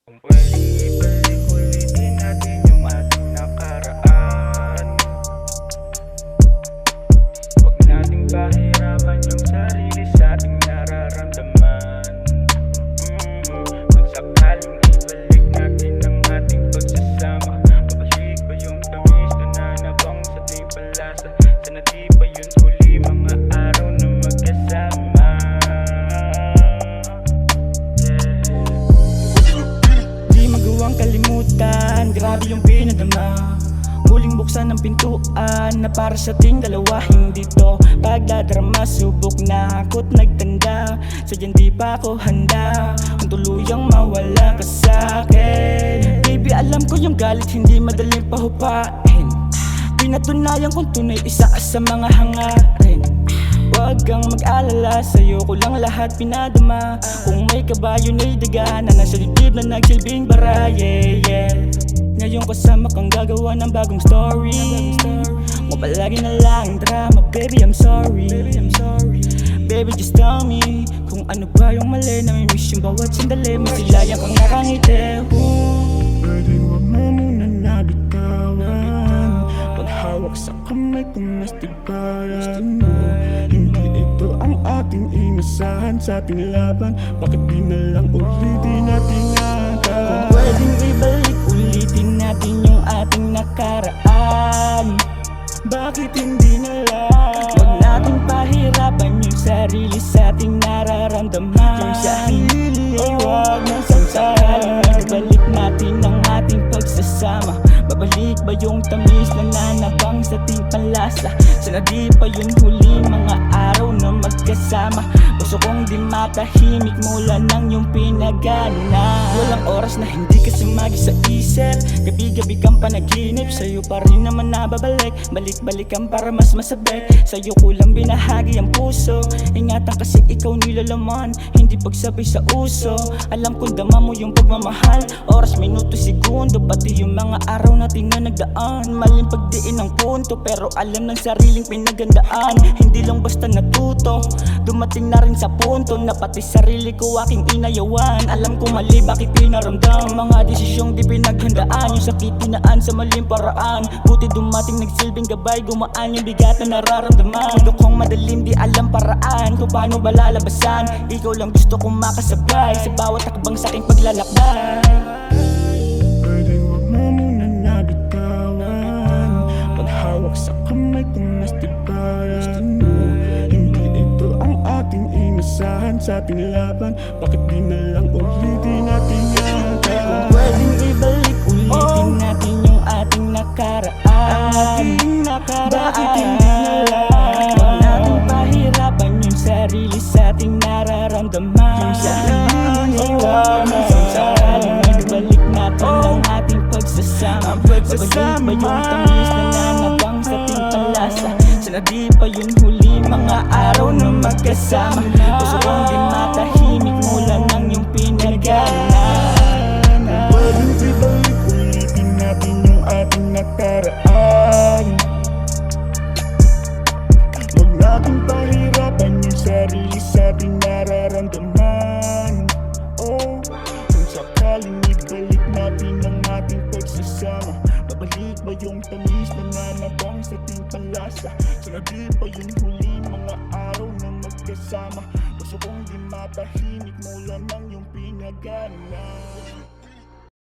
Kung pwedeng ibalik, ulitin natin yung ating nakaraan. Huwag nating pahirapan yung sarili sa ating nararamdaman. Kung sakaling ibalik natin ang ating pagsasama, babalik ba yung tamis na nanabang sa ating palasa? Sana di ba yun huli mga araw na magkasama? Di magawang kalimutan, grabe yung pinadama. Muling buksan ang pintuan na para sa ating dalawa. Hindi to pagdadrama, subok na ako't nagtanda. Sadyang di pa ako handa kung tuluyang mawala ka sa'kin. Baby, alam ko yung galit hindi madaling pahupain. Pinatunayan kong tunay, isa ka sa mga hangarin. Huwag kang mag-alala, sa'yo ko lang lahat pinadama. Kung may kabayo na'y daga na nasa dibdib na nagsilbing bara, yeah. Ngayon kasama kang gagawa ng bagong story. Mo palagi na lang drama, baby I'm sorry. Baby just tell me kung ano ba yung mali. Nami-miss yung bawat sandali, masilayan kang nakangiti. Pwede wag mo muna nabitawan. Paghawak sa kamay ko mas tibayan mo. Hindi ito ang ating inasahan sa ating laban. Bakit di na lang ulitin natin agad? Kung pwedeng ibalik, ulitin natin yung ating nakaraan. Bakit hindi na lang? Huwag nating pahirapan yung sarili sa ating nararamdaman. Yung sarili ay wag na Kung sakaling ibalik natin ang ating pagsasama, babalik ba yung tamis na nanabang sa ating panlasa? Sana di pa yun huli mga araw na magkasama. Gusto kong di matahimik mula nang yung pinagana. Walang oras na hindi ka sumagi sa isip. Gabi-gabi kang panaginip, sa'yo pa rin naman nababalik. Balik-balikan para mas masabik, sa'yo ko lang binahagi ang puso. Ingatan kasi ikaw nilalaman, hindi pagsabay sa uso. Alam kong dama mo yung pagmamahal, oras, minuto, segundo, pati yung mga araw natin na nagdaan. Maling pagdiin ang punto, pero alam ng sariling pinagandaan. Hindi lang basta natuto, dumating na rin sa punto na pati sarili ko aking inayawan. Alam ko mali, bakit pinaramdam mga desisyong di pinaghandaan. Yung sakit tinaan sa maling paraan, buti dumating nagsilbing gabay. Gumaan yung bigat na nararamdaman. Mundo kong madalim, di alam paraan kung paano ba lalabasan. Ikaw lang gusto kong makasabay sa bawat takbang sa aking paglalakbay. Pwede wag mo muna nabitawan. Paghawak sa kamay ko mas tibayan mo. Hindi ito ang ating inasahan sa ating laban. Bakit di na lang ulitin natin agad? Kung pwedeng ibalik, ulitin natin yung ating nakaraan. Bakit hindi na lang? Huwag nating pahirapan yung sarili sa ating nararamdaman. Yung sarili ay wag na Kung sakaling ibalik natin ang ating pagsasama, babalik ba yung tamis na nanabang sa ating palasa? Sana di pa yun huli mga araw na magkasama. Gusto kong di matahimik mula nang yung pinagana. Pwedeng ibalik, ulitin natin yung ating nakaraan. Huwag nating pahirapan yung sarili sa ating nararamdaman. Oh, kung sakaling ibalik natin ang ating pagsasama, babalik ba yung tamis na nanabang sa ating panlasa? Sana di pa yung huli mga araw na magkasama. Gusto kong di matahimik mula nang yung pinagana.